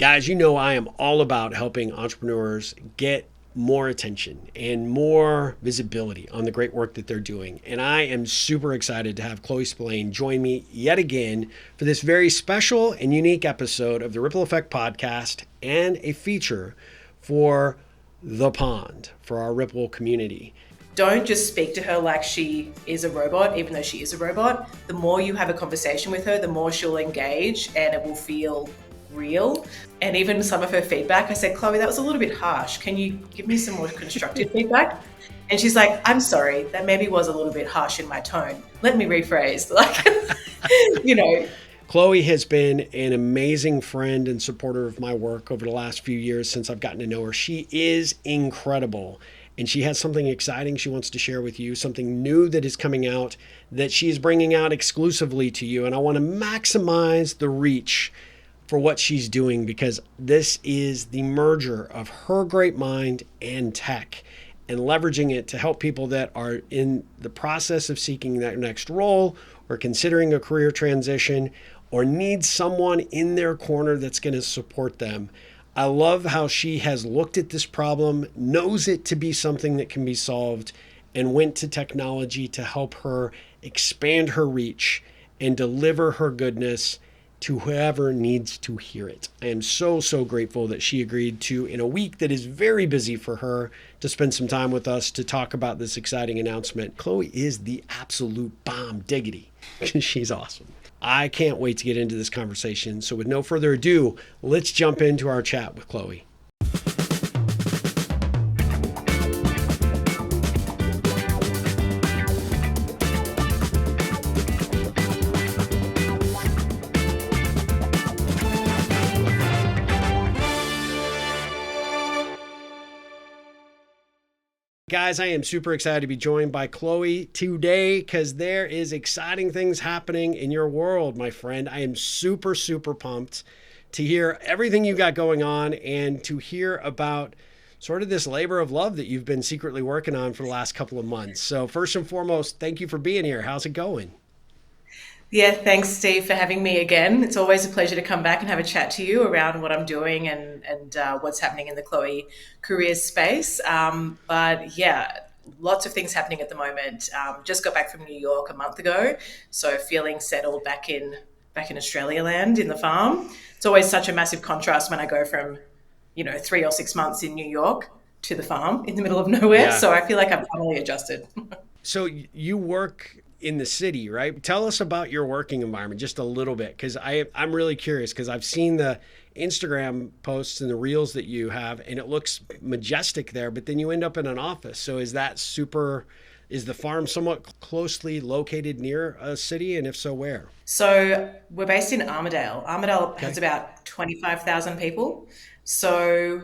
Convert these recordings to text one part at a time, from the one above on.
Guys, you know I am all about helping entrepreneurs get more attention and more visibility on the great work that they're doing. And I am super excited to have Chloe Spillane join me yet again for this very special and unique episode of the Ripple Effect podcast and a feature for The Pond, for our Ripple community. Don't just speak to her like she is a robot, even though she is a robot. The more you have a conversation with her, the more she'll engage and it will feel real. And even some of her feedback, I said, Chloe, that was a little bit harsh. Can you give me some more constructive feedback? And she's like, I'm sorry, that maybe was a little bit harsh in my tone. Let me rephrase. Like, you know. Chloe has been an amazing friend and supporter of my work over the last few years since I've gotten to know her. She is incredible. And she has something exciting she wants to share with you, something new that is coming out that she is bringing out exclusively to you. And I want to maximize the reach for what she's doing because this is the merger of her great mind and tech and leveraging it to help people that are in the process of seeking that next role or considering a career transition or need someone in their corner that's going to support them. I love how she has looked at this problem, knows it to be something that can be solved, and went to technology to help her expand her reach and deliver her goodness to whoever needs to hear it. I am so, so grateful that she agreed to, in a week that is very busy for her, to spend some time with us to talk about this exciting announcement. Chloe is the absolute bomb diggity. She's awesome. I can't wait to get into this conversation. So with no further ado, let's jump into our chat with Chloe. Guys, I am super excited to be joined by Chloe today because there is exciting things happening in your world, my friend. I am super, super pumped to hear everything you got going on and to hear about sort of this labor of love that you've been secretly working on for the last couple of months. So first and foremost, thank you for being here. How's it going? Yeah, thanks, Steve, for having me again. It's always a pleasure to come back and have a chat to you around what I'm doing and what's happening in the Chloe career space. But yeah, lots of things happening at the moment. Just got back from New York a month ago, so feeling settled back in Australia land in the farm. It's always such a massive contrast when I go from 3 or 6 months in New York to the farm in the middle of nowhere. Yeah. So I feel like I'm finally adjusted. So you work in the city, right? Tell us about your working environment just a little bit, because I'm really curious because I've seen the Instagram posts and the reels that you have, and it looks majestic there, but then you end up in an office. So is the farm somewhat closely located near a city? And if so, where? So we're based in Armidale. Armidale Okay. has about 25,000 people. So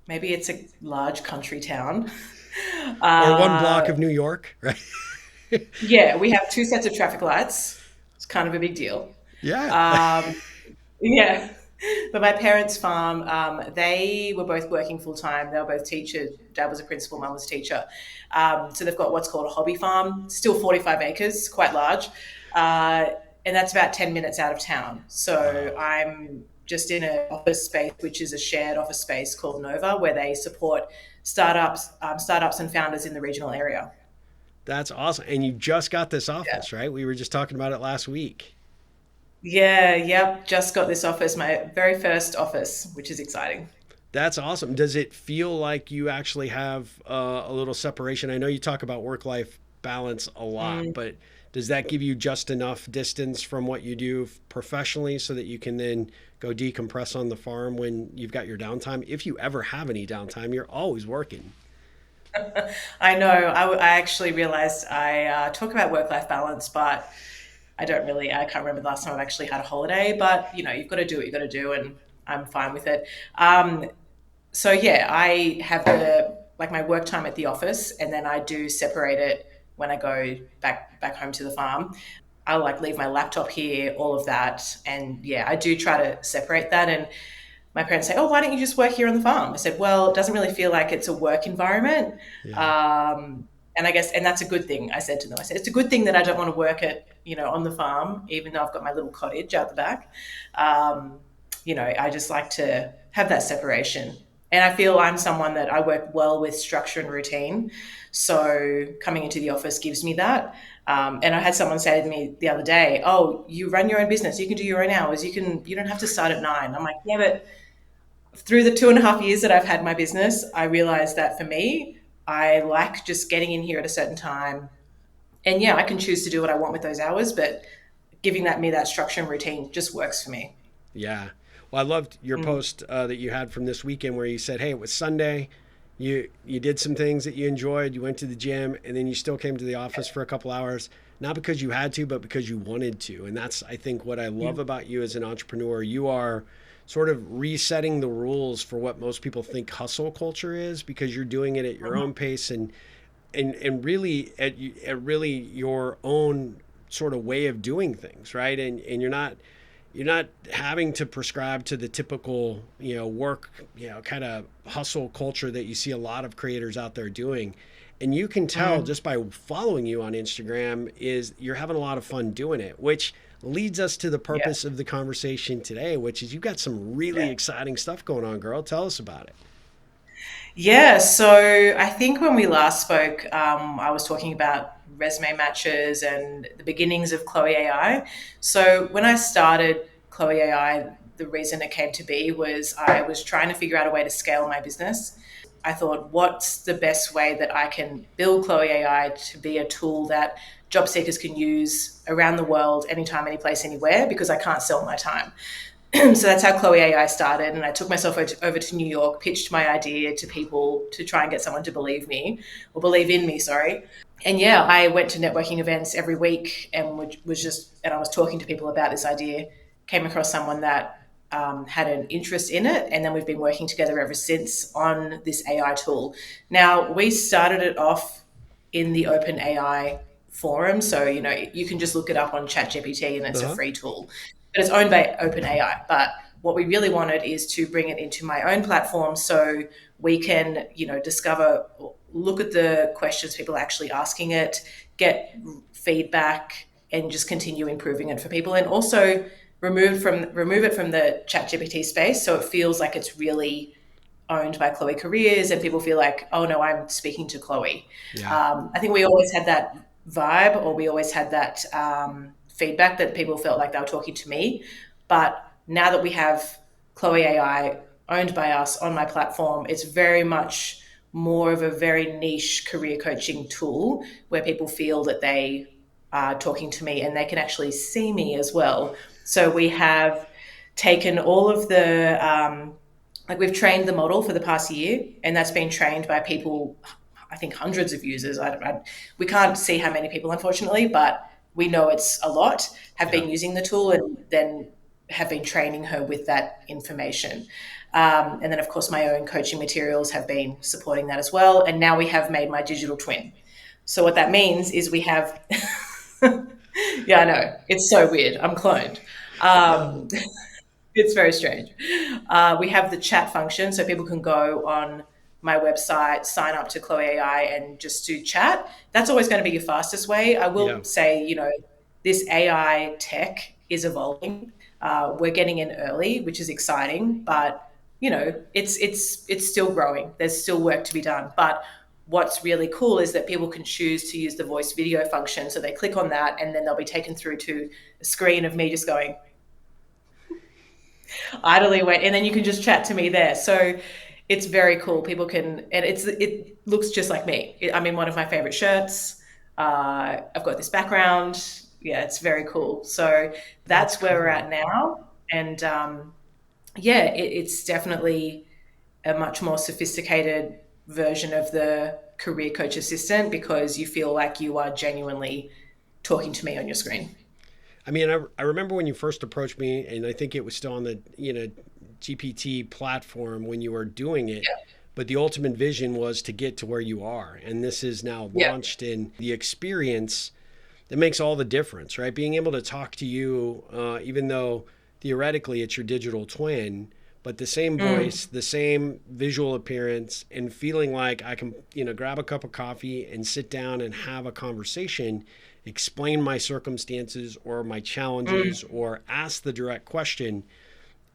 maybe it's a large country town. Or one block Uh, of New York, right? yeah, we have two sets of traffic lights. It's kind of a big deal. Yeah. Um, yeah. But my parents' farm, they were both working full time. They were both teachers. Dad was a principal, mum was a teacher. So they've got what's called a hobby farm, still 45 acres, quite large. Uh, and that's about 10 minutes out of town. So Wow. I'm just in an office space, which is a shared office space called Nova, where they support startups and founders in the regional area. That's awesome. And you just got this Yeah. office, right? We were just talking about it last week. Yeah, yep. Just got this office, my very first office, which is exciting. That's awesome. Does it feel like you actually have a little separation? I know you talk about work-life balance a lot, Mm. but does that give you just enough distance from what you do professionally so that you can then go decompress on the farm when you've got your downtime? If you ever have any downtime, you're always working. I know. I actually realized I talk about work-life balance, but I can't remember the last time I've actually had a holiday, but you've got to do what you've got to do, and I'm fine with it. Um, so yeah, I have my work time at the office, and then I do separate it when I go back home to the farm. I like leave my laptop here, all of that, and yeah, I do try to separate that. And my parents say, "Oh, why don't you just work here on the farm?" I said, "Well, it doesn't really feel like it's a work environment, Yeah. and I guess, and that's a good thing." I said to them, "I said it's a good thing that I don't want to work at on the farm, even though I've got my little cottage out the back. I just like to have that separation. And I feel I'm someone that I work well with structure and routine. So coming into the office gives me that. And I had someone say to me the other day, "Oh, you run your own business. You can do your own hours. You don't have to start at 9." I'm like, "Yeah, but through the 2.5 years that I've had my business, I realized that for me, I like just getting in here at a certain time. And yeah, I can choose to do what I want with those hours, but giving that me that structure and routine just works for me." Yeah. Well, I loved your Mm. post that you had from this weekend where you said, "Hey, it was Sunday. You did some things that you enjoyed. You went to the gym, and then you still came to the office for a couple hours, not because you had to, but because you wanted to." And that's, I think, what I love Mm. about you as an entrepreneur. You are sort of resetting the rules for what most people think hustle culture is, because you're doing it at your own pace and really at really your own sort of way of doing things, right? And you're not having to prescribe to the typical, work, kind of hustle culture that you see a lot of creators out there doing. And you can tell Mm. just by following you on Instagram is you're having a lot of fun doing it, which leads us to the Yeah. purpose of the conversation today, which is you've got some really Yeah. exciting stuff going on, girl. Tell us about it. Yeah, so I think when we last spoke, I was talking about resume matches and the beginnings of Chloe AI. So when I started Chloe AI, the reason it came to be was I was trying to figure out a way to scale my business. I thought, what's the best way that I can build Chloe AI to be a tool that job seekers can use around the world, anytime, any place, anywhere, because I can't sell my time. So that's how Chloe AI started. And I took myself over to New York, pitched my idea to people to try and get someone to believe me or believe in me, sorry. And yeah, I went to networking events every week and and I was talking to people about this idea, came across someone that had an interest in it. And then we've been working together ever since on this AI tool. Now, we started it off in the open AI forum. So, you can just look it up on ChatGPT and it's a Uh-huh. free tool, but it's owned by OpenAI. But what we really wanted is to bring it into my own platform so we can, discover, look at the questions people are actually asking it, get feedback, and just continue improving it for people, and also remove it from the ChatGPT space so it feels like it's really owned by Chloe Careers and people feel like, oh no, I'm speaking to Chloe. Yeah. I think we always had that vibe, or we always had that feedback that people felt like they were talking to me. But now that we have Chloe AI owned by us on my platform, it's very much more of a very niche career coaching tool where people feel that they are talking to me and they can actually see me as well. So we have taken all of the like we've trained the model for the past year, and that's been trained by people, I think hundreds of users. We can't see how many people, unfortunately, but we know it's a lot, have Yeah. been using the tool and then have been training her with that information. And then, of course, my own coaching materials have been supporting that as well. And now we have made my digital twin. So, what that means is we have, yeah, I know, it's so weird. I'm cloned. Oh, Um, it's very strange. We have the chat function, so people can go on my website, sign up to Chloe AI, and just do chat. That's always going to be your fastest way. I yeah. will say, this AI tech is evolving. We're getting in early, which is exciting, but it's still growing. There's still work to be done. But what's really cool is that people can choose to use the voice video function. So they click on that, and then they'll be taken through to a screen of me just going, idly wait, and then you can just chat to me there. So it's very cool. People can, and it looks just like me. I'm in one of my favorite shirts. I've got this background. Yeah, it's very cool. So That's that's where we're cool. at now, and yeah, it's definitely a much more sophisticated version of the career coach assistant because you feel like you are genuinely talking to me on your screen. I mean, I remember when you first approached me, and I think it was still on the GPT platform when you were doing it. But the ultimate vision was to get to where you are, and this is now Yeah. launched in the experience that makes all the difference, right? Being able to talk to you, even though theoretically it's your digital twin, but the same Mm, voice, the same visual appearance, and feeling like I can, grab a cup of coffee and sit down and have a conversation, explain my circumstances or my challenges, mm, or ask the direct question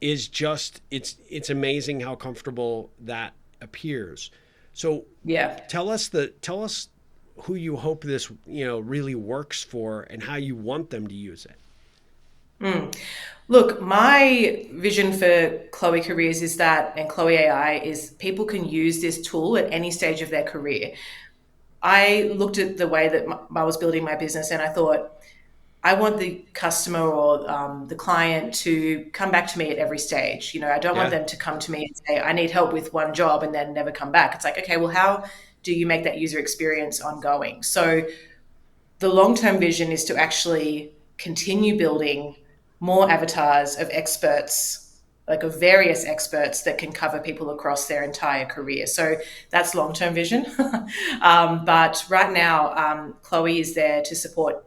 is just it's amazing how comfortable that appears. So Yeah. tell us who you hope this, really works for and how you want them to use it. Look, my vision for Chloe Careers is that, and Chloe AI is people can use this tool at any stage of their career. I looked at the way that I was building my business and I thought, I want the customer or the client to come back to me at every stage. I don't want Yeah. them to come to me and say, I need help with one job and then never come back. It's like, okay, well, how do you make that user experience ongoing? So the long-term vision is to actually continue building more avatars of experts, like of various experts that can cover people across their entire career. So that's long-term vision. But right now, Chloe is there to support,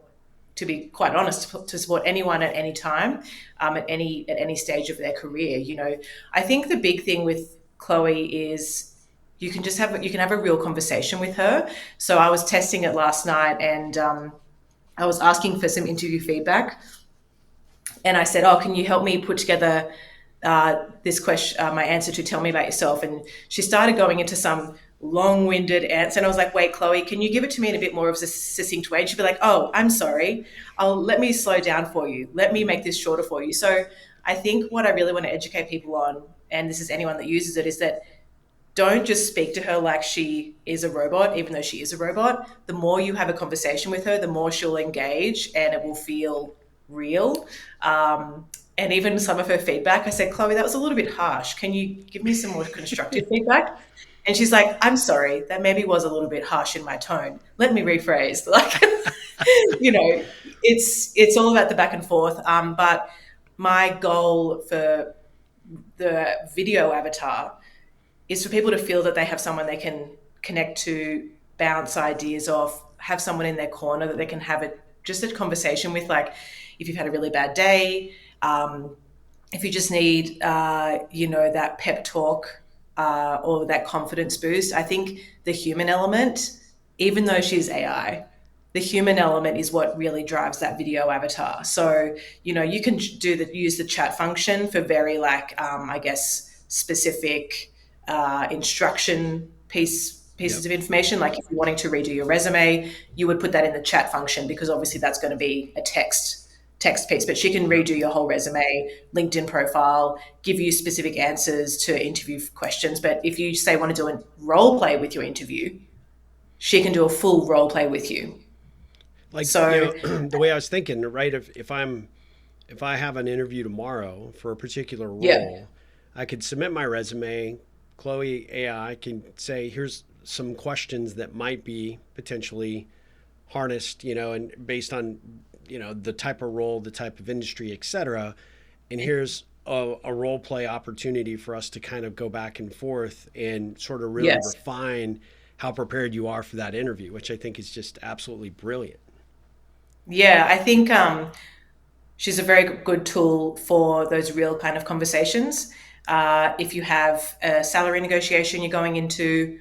to be quite honest, to support anyone at any time, at any stage of their career. I think the big thing with Chloe is you can have a real conversation with her. So I was testing it last night, and I was asking for some interview feedback, and I said, "Oh, can you help me put together this question, my answer to tell me about yourself?" And she started going into some long-winded answer, and I was like, "Wait, Chloe, can you give it to me in a bit more of a succinct way?" And she'd be like, "Oh, I'm sorry. Let me slow down for you. Let me make this shorter for you." So I think what I really want to educate people on, and this is anyone that uses it, is that don't just speak to her like she is a robot, even though she is a robot. The more you have a conversation with her, the more she'll engage and it will feel real. And even some of her feedback, I said, Chloe, that was a little bit harsh. Can you give me some more constructive feedback? And she's like, I'm sorry, that maybe was a little bit harsh in my tone. Let me rephrase. Like, you know, it's all about the back and forth. But my goal for the video avatar is for people to feel that they have someone they can connect to, bounce ideas off, have someone in their corner that they can have just a conversation with. Like, if you've had a really bad day, if you just need, that pep talk or that confidence boost. I think the human element, even though she's AI, the human element is what really drives that video avatar. So, you can use the chat function for very I guess, specific instruction pieces Yep. of information. Like if you're wanting to redo your resume, you would put that in the chat function because obviously that's going to be a text piece, but she can Yep. redo your whole resume, LinkedIn profile, give you specific answers to interview questions. But if you say want to do a role play with your interview, she can do a full role play with you. Like, So the way I was thinking, right? If I have an interview tomorrow for a particular yeah, role, I could submit my resume. Chloe AI can say, here's some questions that might be potentially harnessed, and based on, the type of role, the type of industry, et cetera. And here's a role play opportunity for us to kind of go back and forth and sort of really yes, refine how prepared you are for that interview, which I think is just absolutely brilliant. yeah. I think she's a very good tool for those real kind of conversations. If you have a salary negotiation you're going into,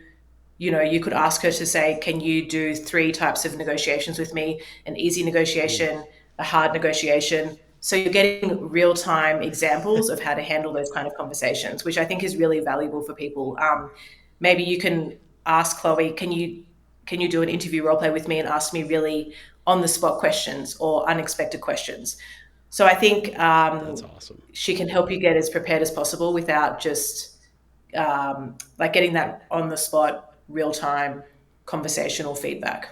you could ask her to say, can you do three types of negotiations with me? An easy Mm. negotiation, a hard negotiation. So you're getting real time examples of how to handle those kind of conversations, which I think is really valuable for people. Maybe you can ask Chloe, can you do an interview role play with me and ask me really on the spot questions or unexpected questions? So I think That's awesome. she can help you get as prepared as possible without just like getting that on the spot, real time conversational feedback.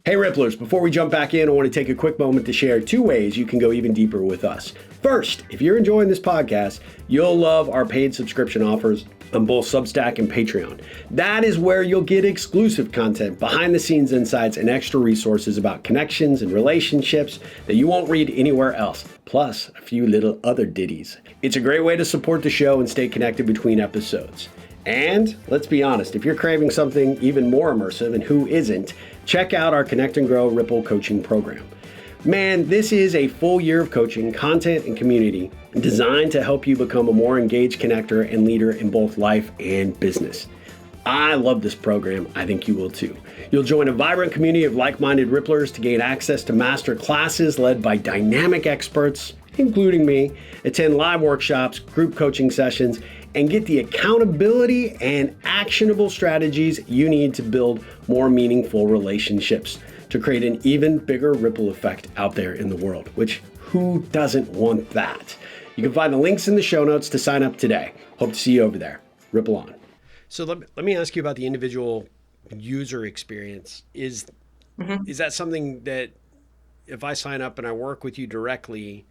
Hey Ripplers, before we jump back in, I want to take a quick moment to share two ways you can go even deeper with us. First, if you're enjoying this podcast, you'll love our paid subscription offers on both Substack and Patreon. That is where you'll get exclusive content, behind the scenes insights, and extra resources about connections and relationships that you won't read anywhere else, plus a few little other ditties. It's a great way to support the show and stay connected between episodes. And let's be honest, if you're craving something even more immersive, and who isn't, check out our Connect and Grow Ripple coaching program. Man, this is a full year of coaching, content, and community designed to help you become a more engaged connector and leader in both life and business. I love this program. I think you will too. You'll join a vibrant community of like-minded Ripplers to gain access to master classes led by dynamic experts, including me, attend live workshops, group coaching sessions, and get the accountability and actionable strategies you need to build more meaningful relationships to create an even bigger ripple effect out there in the world, which who doesn't want that? You can find the links in the show notes to sign up today. Hope to see you over there. Ripple on. So let me ask you about the individual user experience. Is that something that if I sign up and I work with you directly,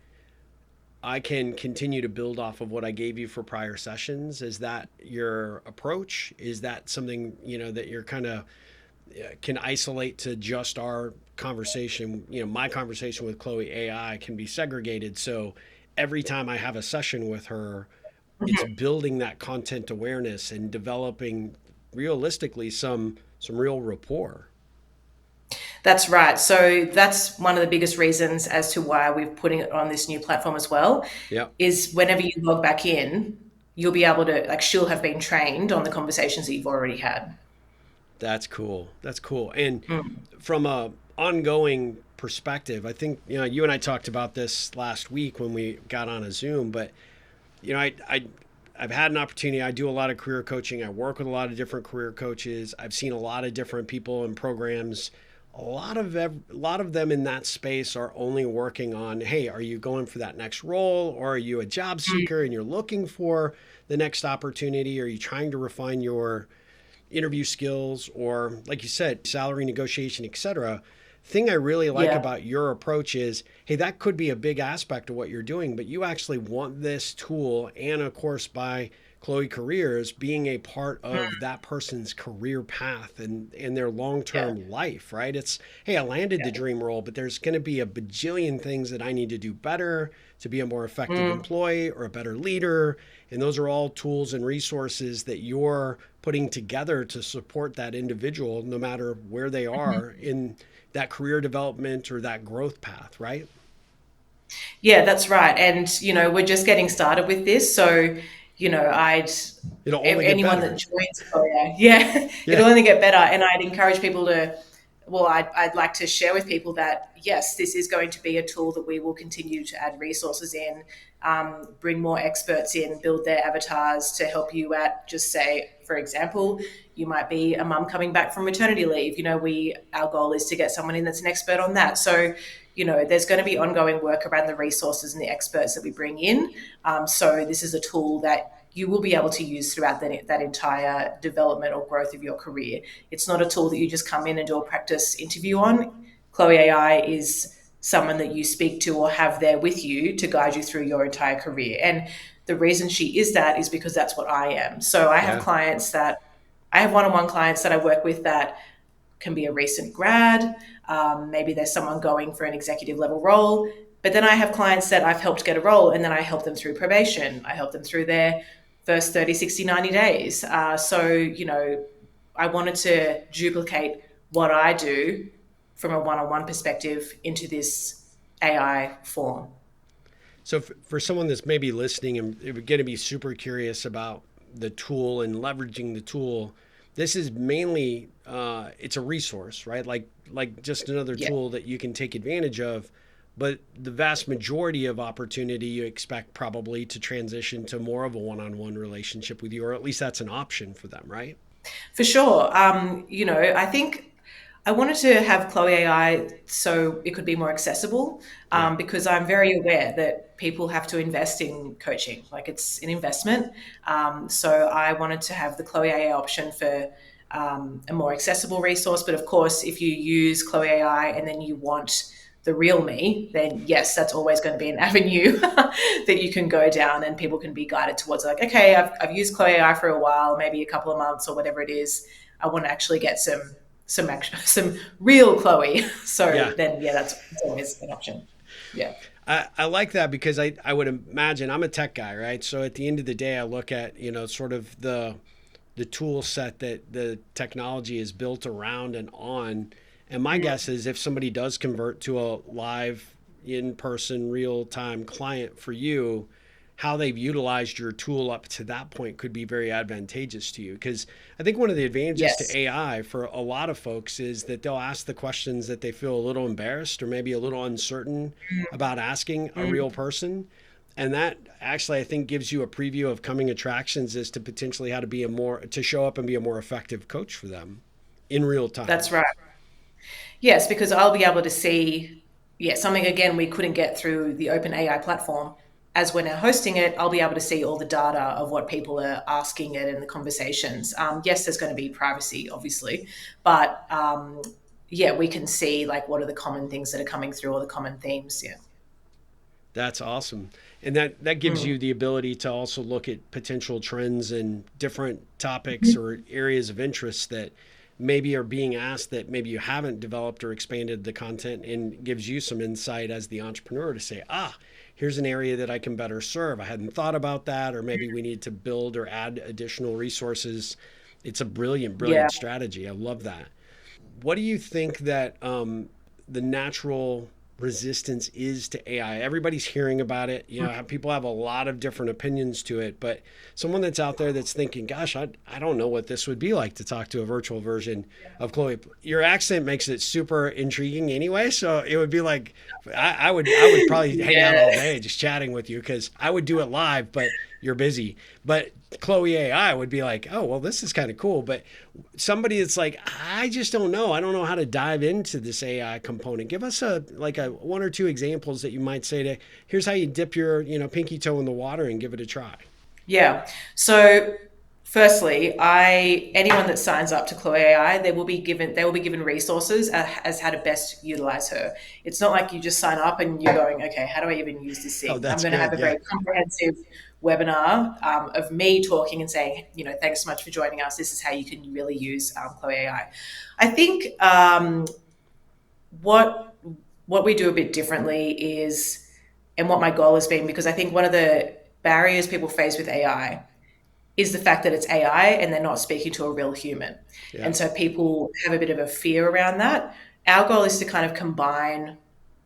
I can continue to build off of what I gave you for prior sessions? Is that your approach? Is that something, that you're kind of can isolate to just our conversation? My conversation with Chloe AI can be segregated. So every time I have a session with her, it's building that content awareness and developing realistically some real rapport. That's right. So that's one of the biggest reasons as to why we're putting it on this new platform as well, Yeah, is whenever you log back in, you'll be able to, like, she'll have been trained on the conversations that you've already had. that's cool. That's cool. And Mm. from a ongoing perspective, I think you and I talked about this last week when we got on a Zoom. But I've had an opportunity. I do a lot of career coaching. I work with a lot of different career coaches. I've seen a lot of different people in programs. A lot of them in that space are only working on, hey, are you going for that next role, or are you a job seeker and you're looking for the next opportunity? Are you trying to refine your interview skills, or like you said, salary negotiation, etc.? Thing I really like Yeah. about your approach is, hey, that could be a big aspect of what you're doing, but you actually want this tool, and of course by Chloe Careers being a part of that person's career path and their Yeah. long-term life, right? It's, hey, I landed the Yeah. dream role, but there's going to be a bajillion things that I need to do better to be a more effective Mm. employee or a better leader. And those are all tools and resources that you're putting together to support that individual, no matter where they are in that career development or that growth path, right? Yeah, that's right. And, we're just getting started with this. So, I'd, It'll only get anyone better. that joins, oh yeah, Yeah. it'll only get better. And I'd encourage people to, well, I'd like to share with people that, yes, this is going to be a tool that we will continue to add resources in, bring more experts in, build their avatars to help you at, just say, for example, you might be a mum coming back from maternity leave. Our goal is to get someone in that's an expert on that. So, there's going to be ongoing work around the resources and the experts that we bring in. So this is a tool that you will be able to use throughout that entire development or growth of your career. It's not a tool that you just come in and do a practice interview on. Chloe AI is someone that you speak to or have there with you to guide you through your entire career. And the reason she is that is because that's what I am. So Yeah. I have one-on-one clients that I work with that can be a recent grad. Maybe there's someone going for an executive level role. But then I have clients that I've helped get a role, and then I help them through probation. I help them through their first 30, 60, 90 days. I wanted to duplicate what I do from a one-on-one perspective into this AI form. So for someone that's maybe listening and going to be super curious about the tool and leveraging the tool, this is mainly it's a resource, right? Like just another Yeah. tool that you can take advantage of. But the vast majority of opportunity you expect probably to transition to more of a one-on-one relationship with you, or at least that's an option for them, right? For sure. I think I wanted to have Chloe AI so it could be more accessible, Yeah. because I'm very aware that people have to invest in coaching. Like, it's an investment. So I wanted to have the Chloe AI option for a more accessible resource. But of course, if you use Chloe AI and then you want the real me, then yes, that's always going to be an avenue that you can go down, and people can be guided towards, like, okay, I've used Chloe AI for a while, maybe a couple of months or whatever it is. I want to actually get some real Chloe. So Yeah. then, yeah, that's always an option. Yeah. I like that because I would imagine I'm a tech guy, right? So at the end of the day, I look at, sort of the tool set that the technology is built around and on. And my guess is if somebody does convert to a live, in person, real time client for you, how they've utilized your tool up to that point could be very advantageous to you. Because I think one of the advantages to Yes. AI for a lot of folks is that they'll ask the questions that they feel a little embarrassed or maybe a little uncertain about asking a Mm. real person. And that actually, I think, gives you a preview of coming attractions as to potentially how to be a more, to show up and be a more effective coach for them in real time. That's right. Yes, because I'll be able to see, yeah, something again we couldn't get through the open AI platform. As we're now hosting it, I'll be able to see all the data of what people are asking it in the conversations. Yes, there's going to be privacy, obviously, but yeah, we can see like what are the common things that are coming through, or the common themes. Yeah. That's awesome. And that gives Mm. you the ability to also look at potential trends and different topics or areas of interest that maybe are being asked that maybe you haven't developed or expanded the content, and gives you some insight as the entrepreneur to say, here's an area that I can better serve. I hadn't thought about that, or maybe we need to build or add additional resources. It's a brilliant, Yeah. brilliant strategy. I love that. What do you think that the natural resistance is to AI? Everybody's hearing about it. You know, people have a lot of different opinions to it, but someone that's out there that's thinking, gosh, I don't know what this would be like to talk to a virtual version of Chloe. Your accent makes it super intriguing anyway. So it would be like, I would probably hang out all Yeah. day just chatting with you, because I would do it live, but you're busy. But Chloe AI would be like, oh, well, this is kind of cool. But somebody that's like, I just don't know. I don't know how to dive into this AI component. Give us a one or two examples that you might say to, here's how you dip your, pinky toe in the water and give it a try. Yeah. So firstly, I anyone that signs up to Chloe AI, they will be given resources as how to best utilize her. It's not like you just sign up and you're going, okay, how do I even use this Oh, thing? I'm that's going to have good. a Yeah. very comprehensive webinar of me talking and saying, thanks so much for joining us. This is how you can really use Chloe AI. I think what what we do a bit differently is, and what my goal has been, because I think one of the barriers people face with AI is the fact that it's AI and they're not speaking to a real human. Yeah. And so people have a bit of a fear around that. Our goal is to kind of combine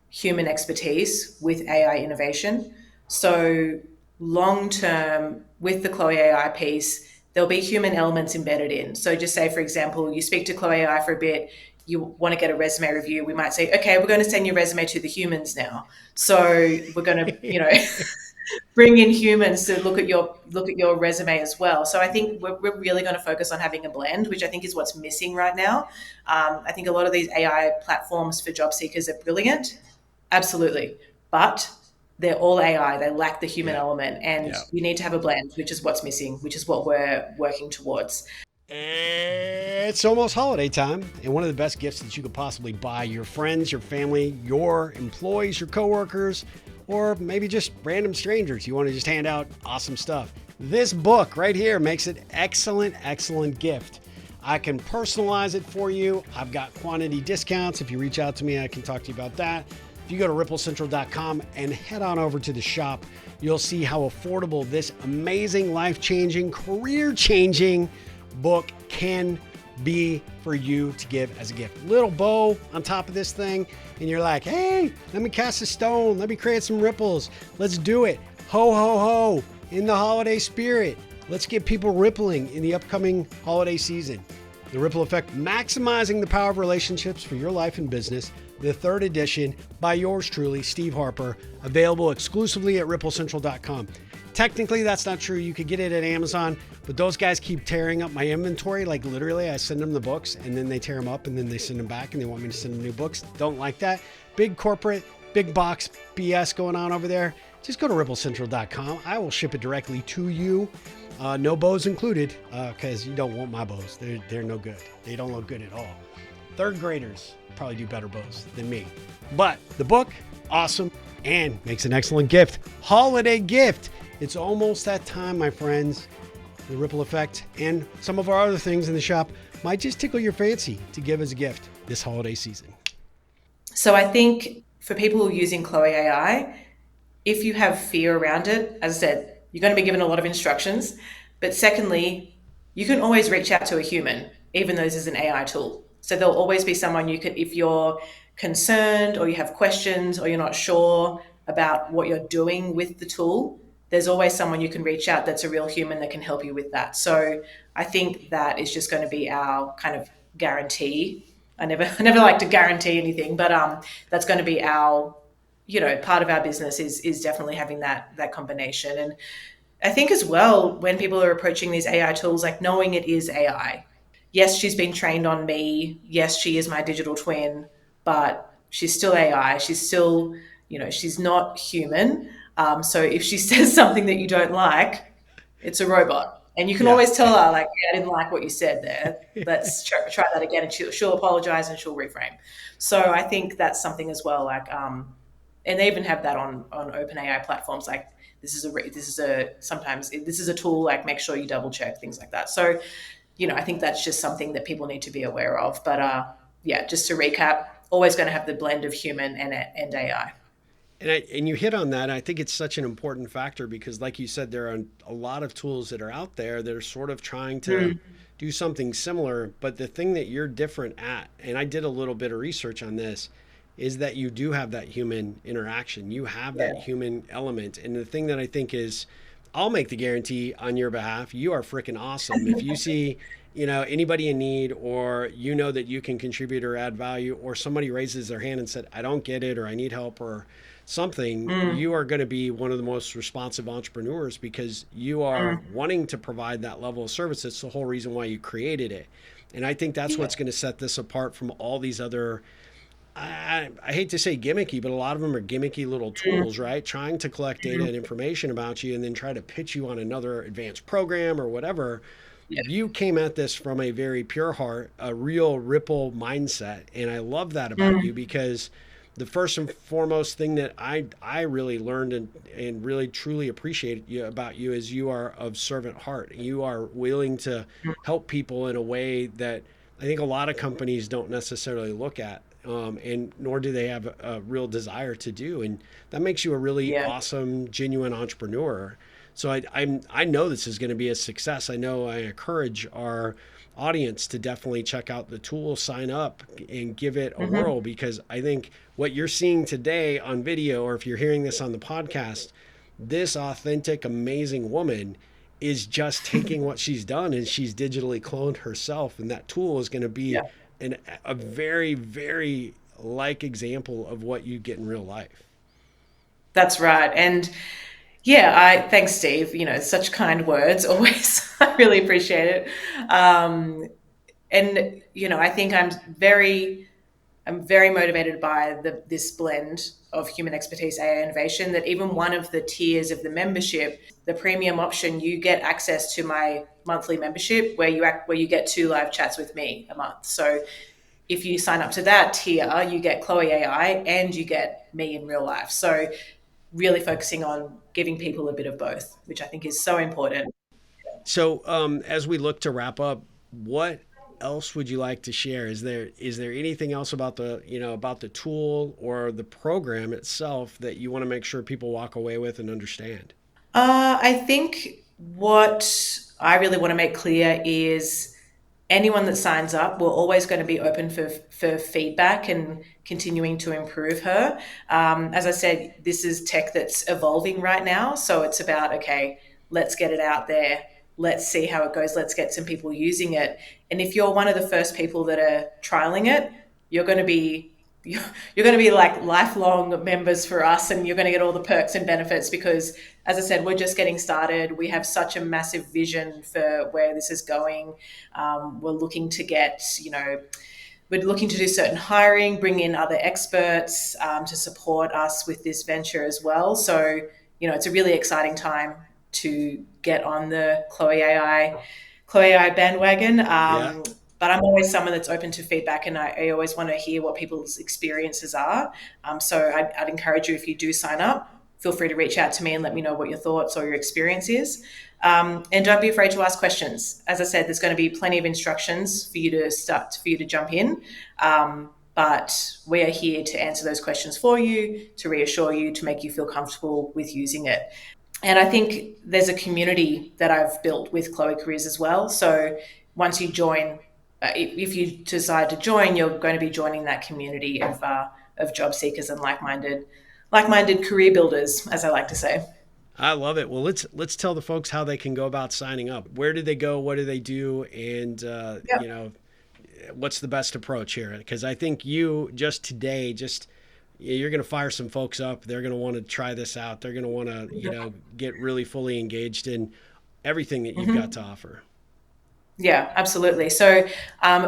human expertise with AI innovation. So, long term, with the Chloe AI piece, there'll be human elements embedded in. So, just say, for example, you speak to Chloe AI for a bit, you want to get a resume review. We might say, okay, we're going to send your resume to the humans now. So, we're going to, bring in humans to look at your resume as well. So I think we're really going to focus on having a blend, which I think is what's missing right now. I think a lot of these AI platforms for job seekers are brilliant, absolutely, but they're all AI. They lack the human Yeah. element, and Yeah. you need to have a blend, which is what's missing, which is what we're working towards. It's almost holiday time, and one of the best gifts that you could possibly buy your friends, your family, your employees, your coworkers, or maybe just random strangers. You want to just hand out awesome stuff. This book right here makes it excellent, excellent gift. I can personalize it for you. I've got quantity discounts. If you reach out to me, I can talk to you about that. If you go to ripplecentral.com and head on over to the shop, you'll see how affordable this amazing, life changing, career changing book can be for you to give as a gift. Little bow on top of this thing, and you're like, hey, let me cast a stone. Let me create some ripples. Let's do it. Ho, ho, ho, in the holiday spirit. Let's get people rippling in the upcoming holiday season. The Ripple Effect, maximizing the power of relationships for your life and business. The third edition by yours truly, Steve Harper, available exclusively at ripplecentral.com. Technically, that's not true. You could get it at Amazon, but those guys keep tearing up my inventory. Like literally, I send them the books and then they tear them up and then they send them back and they want me to send them new books. Don't like that. Big corporate, big box BS going on over there. Just go to ripplecentral.com. I will ship it directly to you. No bows included, because you don't want my bows. They're no good. They don't look good at all. Third graders probably do better bows than me. But the book, awesome, and makes an excellent gift. Holiday gift. It's almost that time, my friends. The Ripple Effect and some of our other things in the shop might just tickle your fancy to give as a gift this holiday season. So I think for people who are using Chloe AI, if you have fear around it, as I said, you're going to be given a lot of instructions. But secondly, you can always reach out to a human, even though this is an AI tool. So there'll always be someone you could, if you're concerned or you have questions or you're not sure about what you're doing with the tool, there's always someone you can reach out that's a real human that can help you with that. So I think that is just going to be our kind of guarantee. I never like to guarantee anything, but that's going to be our, part of our business is definitely having that combination. And I think as well, when people are approaching these AI tools, like knowing it is AI. Yes, she's been trained on me. Yes, she is my digital twin, but she's still AI. She's still, she's not human. So if she says something that you don't like, it's a robot. And you can Yeah. always tell her, like, "Yeah, I didn't like what you said there. Let's try that again." And she'll apologize and she'll reframe. So I think that's something as well. Like, and they even have that on OpenAI platforms. Like, this is a tool. Like, make sure you double check things like that. So, I think that's just something that people need to be aware of. But yeah, just to recap, always going to have the blend of human and AI. And you hit on that. I think it's such an important factor because, like you said, there are a lot of tools that are out there that are sort of trying to Mm, do something similar. But the thing that you're different at, and I did a little bit of research on this, is that you do have that human interaction. You have that yeah. human element. And the thing that I think is, I'll make the guarantee on your behalf. You are freaking awesome. If you see, anybody in need, or that you can contribute or add value, or somebody raises their hand and said, I don't get it, or I need help, or something, Mm, you are going to be one of the most responsive entrepreneurs because you are mm, wanting to provide that level of service. It's the whole reason why you created it. And I think that's yeah. what's going to set this apart from all these other, I hate to say gimmicky, but a lot of them are gimmicky little Mm, tools, right? Trying to collect data mm, and information about you and then try to pitch you on another advanced program or whatever. yeah. You came at this from a very pure heart, a real Ripple mindset. And I love that about you Mm, because the first and foremost thing that I really learned and really truly appreciate about you is you are of servant heart. You are willing to mm, help people in a way that I think a lot of companies don't necessarily look at, and nor do they have a real desire to do. And that makes you a really yeah. awesome, genuine entrepreneur. So I know this is going to be a success. I know I encourage our audience to definitely check out the tool, sign up, and give it a Hmm. whirl because I think what you're seeing today on video, or if you're hearing this on the podcast, this authentic, amazing woman is just taking what she's done and she's digitally cloned herself. And that tool is going to be Yeah, a very, very like example of what you get in real life. that's right. And yeah, thanks, Steve. Such kind words always. I really appreciate it. And I think I'm very motivated by this blend of human expertise, AI innovation, that even one of the tiers of the membership, the premium option, you get access to my monthly membership where you get 2 live chats with me a month. So if you sign up to that tier, you get Chloe AI and you get me in real life. So really focusing on giving people a bit of both, which I think is so important. So, as we look to wrap up, what else would you like to share? Is there anything else about the tool or the program itself that you want to make sure people walk away with and understand? I think what I really want to make clear is anyone that signs up, we're always going to be open for feedback and continuing to improve her. As I said, this is tech that's evolving right now. So it's about, okay, let's get it out there. Let's see how it goes. Let's get some people using it. And if you're one of the first people that are trialing it, you're going to be you're going to be like lifelong members for us, and you're going to get all the perks and benefits because, as I said, we're just getting started. We have such a massive vision for where this is going. We're looking to we're looking to do certain hiring, bring in other experts to support us with this venture as well. So, it's a really exciting time to get on the Chloe AI bandwagon. Yeah. But I'm always someone that's open to feedback, and I always want to hear what people's experiences are. So I'd encourage you, if you do sign up, feel free to reach out to me and let me know what your thoughts or your experience is. And don't be afraid to ask questions. As I said, there's going to be plenty of instructions for you to jump in. But we are here to answer those questions for you, to reassure you, to make you feel comfortable with using it. And I think there's a community that I've built with Chloe Careers as well. So once you join, if you decide to join, you're going to be joining that community of job seekers and like minded career builders, as I like to say. I love it. Well, let's tell the folks how they can go about signing up. Where do they go? What do they do? And what's the best approach here? Because I think you just today, just you're going to fire some folks up. They're going to want to try this out. They're going to want to get really fully engaged in everything that you've got Mhm. to offer. Yeah, absolutely. So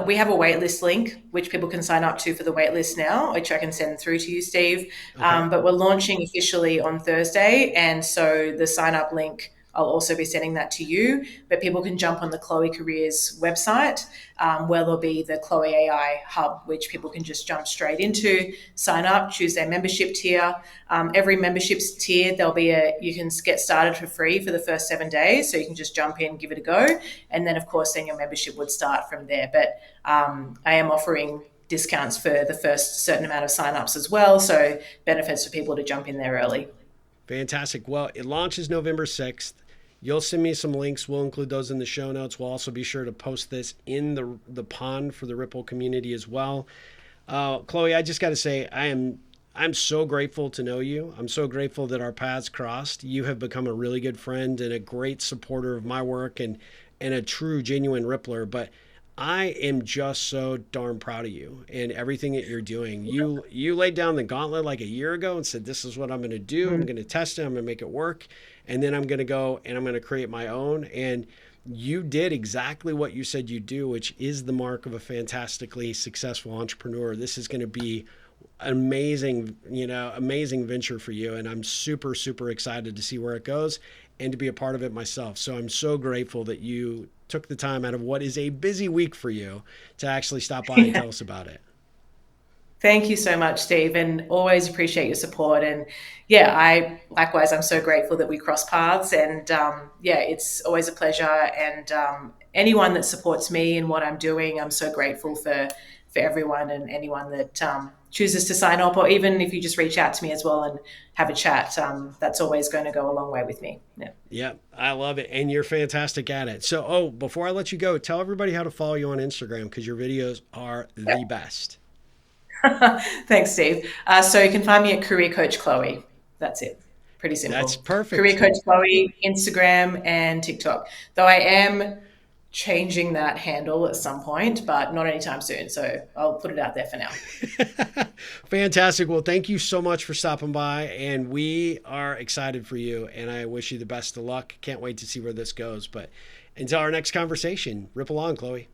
we have a waitlist link which people can sign up to for the waitlist now, which I can send through to you, Steve. Okay. But we're launching officially on Thursday, and so the sign up link, I'll also be sending that to you. But people can jump on the Chloe Careers website, where there'll be the Chloe AI hub, which people can just jump straight into, sign up, choose their membership tier. Every membership's tier, there'll be you can get started for free for the first 7 days, so you can just jump in, give it a go, and then of course then your membership would start from there. But I am offering discounts for the first certain amount of signups as well, so benefits for people to jump in there early. Fantastic. Well, it launches November 6th. You'll send me some links. We'll include those in the show notes. We'll also be sure to post this in the pond for the Ripple community as well. Chloe, I just got to say, I'm so grateful to know you. I'm so grateful that our paths crossed. You have become a really good friend and a great supporter of my work and a true, genuine Rippler. But I am just so darn proud of you and everything that you're doing. You laid down the gauntlet like a year ago and said, "This is what I'm going to do. I'm Mm. going to test it. I'm going to make it work, and then I'm going to go and I'm going to create my own." And you did exactly what you said you'd do, which is the mark of a fantastically successful entrepreneur. This is going to be amazing, amazing venture for you. And I'm super, super excited to see where it goes and to be a part of it myself. So I'm so grateful that you took the time out of what is a busy week for you to actually stop by and Yeah. tell us about it. Thank you so much, Steve, and always appreciate your support. And yeah, I likewise, I'm so grateful that we cross paths. And yeah, it's always a pleasure. And anyone that supports me in what I'm doing, I'm so grateful for everyone and anyone that chooses to sign up, or even if you just reach out to me as well and have a chat. That's always going to go a long way with me. Yeah. Yep, I love it. And you're fantastic at it. So, before I let you go, tell everybody how to follow you on Instagram because your videos are the best. Thanks, Steve. So you can find me at Career Coach Chloe. That's it. Pretty That's simple. Career perfect. Coach Chloe, Instagram and TikTok. Though I am changing that handle at some point, but not anytime soon. So I'll put it out there for now. Fantastic. Well, thank you so much for stopping by. And we are excited for you. And I wish you the best of luck. Can't wait to see where this goes. But until our next conversation, ripple on, Chloe.